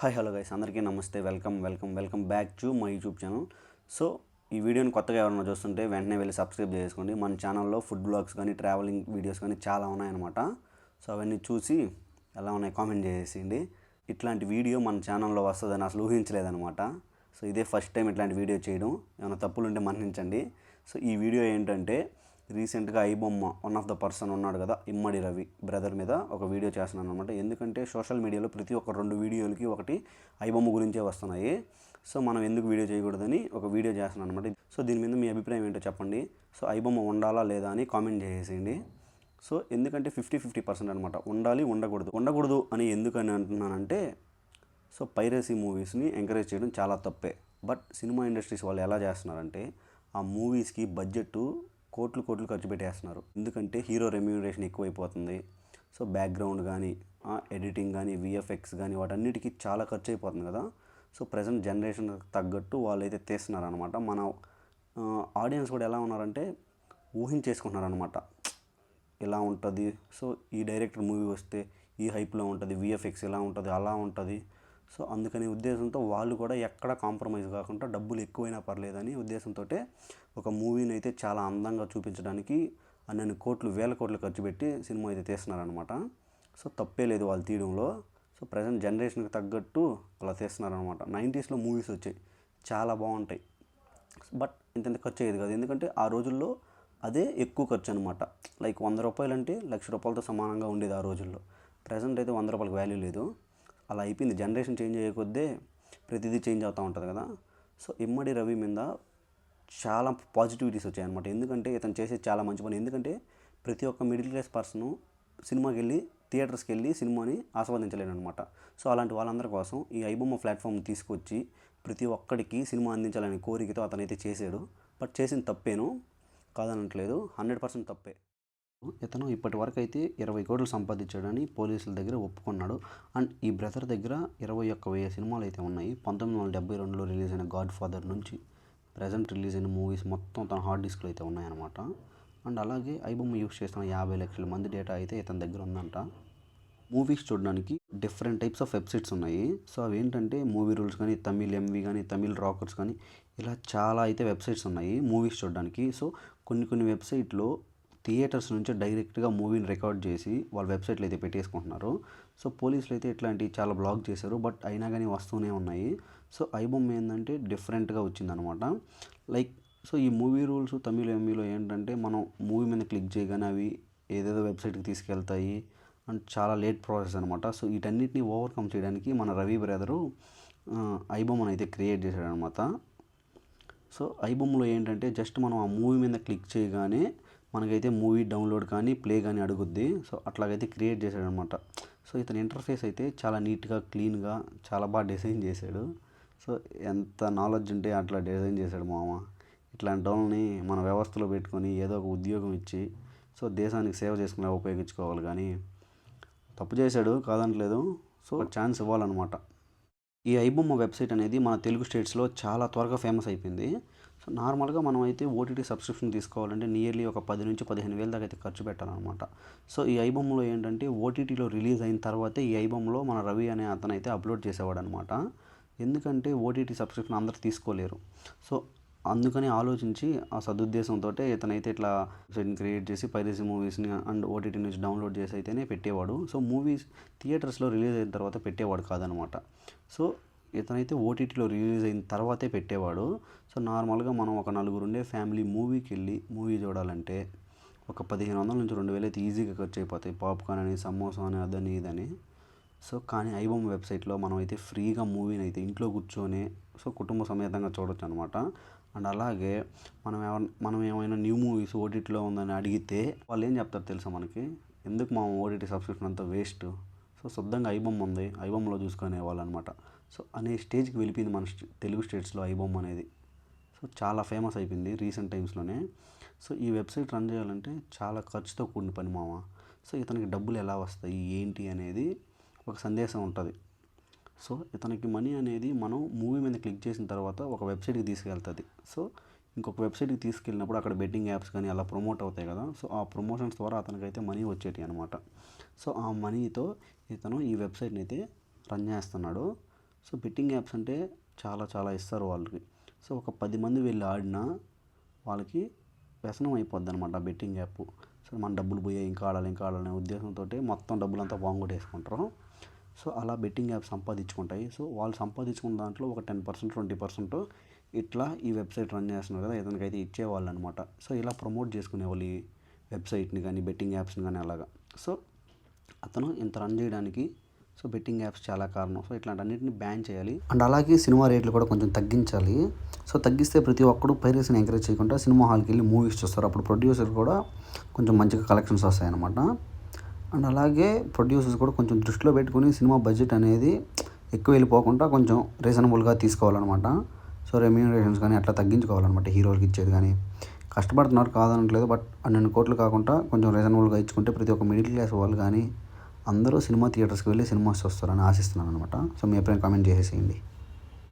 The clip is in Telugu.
హాయ్ హలో గైస్, అందరికీ నమస్తే. Welcome back to my YouTube channel. So ఈ వీడియోని కొత్తగా ఎవరైనా చూస్తుంటే వెంటనే వెళ్ళి సబ్స్క్రైబ్ చేసుకోండి. మన ఛానల్లో ఫుడ్ బ్లాగ్స్ కానీ ట్రావెలింగ్ వీడియోస్ కానీ చాలా ఉన్నాయన్నమాట. సో అవన్నీ చూసి ఎలా ఉన్నాయి కామెంట్ చేసేయండి. ఇట్లాంటి వీడియో మన ఛానల్లో వస్తుందని అసలు ఊహించలేదన్నమాట. సో ఇదే ఫస్ట్ టైం ఇట్లాంటి వీడియో చేయడం. ఏమైనా తప్పులు ఉంటే మన్నించండి. సో ఈ వీడియో ఏంటంటే రీసెంట్గా iBomma one of the person ఉన్నాడు కదా, ఇమ్మడి రవి బ్రదర్ మీద ఒక వీడియో చేస్తున్నాను అనమాట. ఎందుకంటే సోషల్ మీడియాలో ప్రతి ఒక్క 2 వీడియోలకి ఒకటి ఐబొమ్మ గురించే వస్తున్నాయి. సో మనం ఎందుకు వీడియో చేయకూడదని ఒక వీడియో చేస్తున్నాను అనమాట. సో దీని మీద మీ అభిప్రాయం ఏంటో చెప్పండి. సో ఐబొమ్మ ఉండాలా లేదా అని కామెంట్ చేసేయండి. సో ఎందుకంటే 50-50% అనమాట. ఉండాలి, ఉండకూడదు అని ఎందుకని అంటున్నానంటే, సో పైరసీ మూవీస్ని ఎంకరేజ్ చేయడం చాలా తప్పే. బట్ సినిమా ఇండస్ట్రీస్ వాళ్ళు ఎలా చేస్తున్నారంటే, ఆ మూవీస్కి బడ్జెట్ కోట్లు ఖర్చు పెట్టేస్తున్నారు. ఎందుకంటే హీరో రెమ్యూనరేషన్ ఎక్కువైపోతుంది. సో బ్యాక్గ్రౌండ్ కానీ ఎడిటింగ్ కానీ విఎఫ్ఎక్స్ కానీ వాటన్నిటికీ చాలా ఖర్చు అయిపోతుంది కదా. సో ప్రజెంట్ జనరేషన్ తగ్గట్టు వాళ్ళైతే తీస్తున్నారు అనమాట. మన ఆడియన్స్ కూడా ఎలా ఉన్నారంటే ఊహించేసుకుంటున్నారు అనమాట. ఇలా ఉంటుంది, సో ఈ డైరెక్టర్ మూవీ వస్తే ఈ హైప్లో ఉంటుంది, విఎఫ్ఎక్స్ ఇలా ఉంటుంది, అలా ఉంటుంది. సో అందుకని ఉద్దేశంతో వాళ్ళు కూడా ఎక్కడ కాంప్రమైజ్ కాకుండా డబ్బులు ఎక్కువైనా పర్లేదని ఉద్దేశంతో ఒక మూవీని అయితే చాలా అందంగా చూపించడానికి అన్ని వేల కోట్లు ఖర్చు పెట్టి సినిమా అయితే తీస్తున్నారనమాట. సో తప్పే లేదు వాళ్ళు తీయడంలో. సో ప్రజెంట్ జనరేషన్కి తగ్గట్టు అలా తీస్తున్నారనమాట. 90sలో మూవీస్ వచ్చాయి, చాలా బాగుంటాయి. బట్ ఇంత ఖర్చు అయ్యేది కాదు. ఎందుకంటే ఆ రోజుల్లో అదే ఎక్కువ ఖర్చు అనమాట. లైక్ 100 రూపాయలు అంటే 1,00,000 రూపాయలతో సమానంగా ఉండేది ఆ రోజుల్లో. ప్రజెంట్ అయితే 100 రూపాయలకి వాల్యూ లేదు. అలా అయిపోయింది. జనరేషన్ చేంజ్ అయ్యే కొద్దే ప్రతిదీ చేంజ్ అవుతూ ఉంటుంది కదా. సో ఇమ్మడి రవి మీద చాలా పాజిటివిటీస్ వచ్చాయన్నమాట. ఎందుకంటే ఇతను చేసేది చాలా మంచి పని. ఎందుకంటే ప్రతి ఒక్క మిడిల్ క్లాస్ పర్సను సినిమాకి వెళ్ళి థియేటర్స్కి వెళ్ళి సినిమాని ఆస్వాదించలేడు అనమాట. సో అలాంటి వాళ్ళందరి కోసం ఈ ఐబొమ్మ ప్లాట్ఫామ్ తీసుకొచ్చి ప్రతి ఒక్కడికి సినిమా అందించాలనే కోరికతో అతనైతే చేశాడు. బట్ చేసిన తప్పేను కాదనట్లేదు, 100% తప్పే. ఇతను ఇప్పటి వరకు అయితే 20 కోట్లు సంపాదించాడని పోలీసుల దగ్గర ఒప్పుకున్నాడు. అండ్ ఈ బ్రదర్ దగ్గర 21,000 సినిమాలు అయితే ఉన్నాయి. 1972లో రిలీజ్ అయిన గాడ్ ఫాదర్ నుంచి ప్రజెంట్ రిలీజ్ అయిన మూవీస్ మొత్తం తన హార్డ్ డిస్క్లో అయితే ఉన్నాయన్నమాట. అండ్ అలాగే ఐబొమ్మ యూస్ చేస్తున్న 50 లక్షల మంది డేటా అయితే ఇతని దగ్గర ఉందంట. మూవీస్ చూడడానికి డిఫరెంట్ టైప్స్ ఆఫ్ వెబ్సైట్స్ ఉన్నాయి. సో అవి ఏంటంటే మూవీ రూల్స్ కానీ, తమిళ్ ఎంవి కానీ, తమిళ్ రాకర్స్ కానీ, ఇలా చాలా అయితే వెబ్సైట్స్ ఉన్నాయి మూవీస్ చూడడానికి. సో కొన్ని వెబ్సైట్లో థియేటర్స్ నుంచి డైరెక్ట్గా మూవీని రికార్డ్ చేసి వాళ్ళ వెబ్సైట్లో అయితే పెట్టేసుకుంటున్నారు. సో పోలీసులు అయితే ఇట్లాంటివి చాలా బ్లాక్ చేశారు. బట్ అయినా కానీ వస్తూనే ఉన్నాయి. సో ఐబొమ్మ ఏంటంటే డిఫరెంట్గా వచ్చిందనమాట. లైక్ సో ఈ మూవీ రూల్స్ తమిళ ఎంఈలో ఏంటంటే మనం మూవీ మీద క్లిక్ చేయగానే అవి ఏదేదో వెబ్సైట్కి తీసుకెళ్తాయి అండ్ చాలా లేట్ ప్రాసెస్ అనమాట. సో వీటన్నిటిని ఓవర్కమ్ చేయడానికి మన రవి బ్రదరు ఐబొమ్మను అయితే క్రియేట్ చేశాడనమాట. సో ఐబొమ్మలో ఏంటంటే జస్ట్ మనం ఆ మూవీ మీద క్లిక్ చేయగానే మనకైతే మూవీ డౌన్లోడ్ కానీ ప్లే కానీ అడుగుద్ది. సో అట్లాగైతే క్రియేట్ చేశాడనమాట. సో ఇతని ఇంటర్ఫేస్ అయితే చాలా నీట్గా క్లీన్గా చాలా బాగా డిజైన్ చేశాడు. సో ఎంత నాలెడ్జ్ ఉంటే అట్లా డిజైన్ చేశాడు మామ. ఇట్లాంటి వాళ్ళని మన వ్యవస్థలో పెట్టుకొని ఏదో ఒక ఉద్యోగం ఇచ్చి సో దేశానికి సేవ చేసుకునే ఉపయోగించుకోవాలి. కానీ తప్పు చేశాడు కాదనట్లేదు. సో ఛాన్స్ ఇవ్వాలన్నమాట. ఈ ఐబొమ్మ వెబ్సైట్ అనేది మన తెలుగు స్టేట్స్లో చాలా త్వరగా ఫేమస్ అయిపోయింది. సో నార్మల్గా మనం అయితే ఓటీటీ సబ్స్క్రిప్షన్ తీసుకోవాలంటే నియర్లీ ఒక 10,000-15,000 దాకా అయితే ఖర్చు పెట్టాలన్నమాట. సో ఈ ఐబొమ్మలో ఏంటంటే ఓటీటీలో రిలీజ్ అయిన తర్వాతే ఈ ఐబొమ్మలో మన రవి అనే అతను అయితే అప్లోడ్ చేసేవాడు అనమాట. ఎందుకంటే ఓటీటీ సబ్స్క్రిప్షన్ అందరూ తీసుకోలేరు. సో అందుకని ఆలోచించి ఆ సదుద్దేశంతో ఇతనైతే ఇట్లా వెబ్సైట్ని క్రియేట్ చేసి పైరసీ మూవీస్ని అండ్ ఓటీటీ నుంచి డౌన్లోడ్ చేసి అయితేనే పెట్టేవాడు. సో మూవీస్ థియేటర్స్లో రిలీజ్ అయిన తర్వాత పెట్టేవాడు కాదనమాట. సో ఇతనైతే ఓటీటీలో రిలీజ్ అయిన తర్వాతే పెట్టేవాడు. సో నార్మల్గా మనం ఒక 4 ఉండే ఫ్యామిలీ మూవీకి వెళ్ళి మూవీ చూడాలంటే ఒక 1,500 నుంచి 2,000 అయితే ఈజీగా ఖర్చు అయిపోతాయి. పాప్కార్న్ అని, సమోసా అని, అదని ఇదని. సో కానీ ఐబొమ్మ వెబ్సైట్లో మనం అయితే ఫ్రీగా మూవీని అయితే ఇంట్లో కూర్చొని సో కుటుంబ సమేతంగా చూడొచ్చు అనమాట. అండ్ అలాగే మనం ఏమైనా న్యూ మూవీస్ ఓటీటీలో ఉందని అడిగితే వాళ్ళు ఏం చెప్తారు తెలుసా మనకి, ఎందుకు మా ఓటీటీ సబ్స్క్రిప్షన్ అంతా వేస్ట్, సో శుద్ధంగా ఐబొమ్మ ఉంది, ఐబొమ్మలో చూసుకునే వాళ్ళు అనమాట. సో అనే స్టేజ్కి వెళ్ళిపోయింది మన తెలుగు స్టేట్స్లో ఐబొమ్మ అనేది. సో చాలా ఫేమస్ అయిపోయింది రీసెంట్ టైమ్స్లోనే. సో ఈ వెబ్సైట్ రన్ చేయాలంటే చాలా ఖర్చుతో కూడిన పని మామ. సో ఇతనికి డబ్బులు ఎలా వస్తాయి ఏంటి అనేది ఒక సందేశం ఉంటుంది. సో ఇతనికి మనీ అనేది మనం మూవీ మీద క్లిక్ చేసిన తర్వాత ఒక వెబ్సైట్కి తీసుకెళ్తుంది. సో ఇంకొక వెబ్సైట్కి తీసుకెళ్ళినప్పుడు అక్కడ బెట్టింగ్ యాప్స్ కానీ అలా ప్రమోట్ అవుతాయి కదా. సో ఆ ప్రమోషన్స్ ద్వారా అతనికైతే మనీ వచ్చేటి అనమాట. సో ఆ మనీతో ఇతను ఈ వెబ్సైట్ని అయితే రన్ చేస్తున్నాడు. సో బెట్టింగ్ యాప్స్ అంటే చాలా ఇస్తారు వాళ్ళకి. సో ఒక 10 మంది వెళ్ళి ఆడినా వాళ్ళకి వ్యసనం అయిపోద్ది అనమాట బెట్టింగ్ యాప్. సో మన డబ్బులు పోయాయి, ఇంకా ఆడాలనే ఉద్దేశంతో మొత్తం డబ్బులంతా పోగొట్టేసుకుంటారు. సో అలా బెట్టింగ్ యాప్ సంపాదించుకుంటాయి. సో వాళ్ళు సంపాదించుకున్న దాంట్లో ఒక 10%, 20% ఇట్లా ఈ వెబ్సైట్ రన్ చేస్తున్నారు కదా ఇతనికైతే ఇచ్చేవాళ్ళు అనమాట. సో ఇలా ప్రమోట్ చేసుకునేవాళ్ళు ఈ వెబ్సైట్ని కానీ బెట్టింగ్ యాప్స్ని కానీ అలాగా. సో అతను ఇంత రన్ చేయడానికి సో బెట్టింగ్ యాప్స్ చాలా కారణం. సో ఇట్లాంటి అన్నింటిని బ్యాన్ చేయాలి. అండ్ అలాగే సినిమా రేట్లు కూడా కొంచెం తగ్గించాలి. సో తగ్గిస్తే ప్రతి ఒక్కడు పైరసీని ఎంకరేజ్ చేయకుండా సినిమా హాల్కి వెళ్ళి మూవీస్ చూస్తారు. అప్పుడు ప్రొడ్యూసర్ కూడా కొంచెం మంచిగా కలెక్షన్స్ వస్తాయన్నమాట. అండ్ అలాగే ప్రొడ్యూసర్స్ కూడా కొంచెం దృష్టిలో పెట్టుకుని సినిమా బడ్జెట్ అనేది ఎక్కువ వెళ్ళిపోకుండా కొంచెం రీజనబుల్గా తీసుకోవాలన్నమాట. సో రెమ్యూనరేషన్స్ కానీ అట్లా తగ్గించుకోవాలన్నమాట. హీరోలకి ఇచ్చేది కానీ కష్టపడుతున్నారు కాదనట్లేదు, బట్ 12 కోట్లు కాకుండా కొంచెం రీజనబుల్గా ఇచ్చుకుంటే ప్రతి ఒక్క మిడిల్ క్లాస్ వాళ్ళు కానీ అందరూ సినిమా థియేటర్స్కి వెళ్ళి సినిమాస్ చూస్తారని ఆశిస్తున్నాను అనమాట. సో మీ అభిప్రాయం కామెంట్ చేసేసేయండి.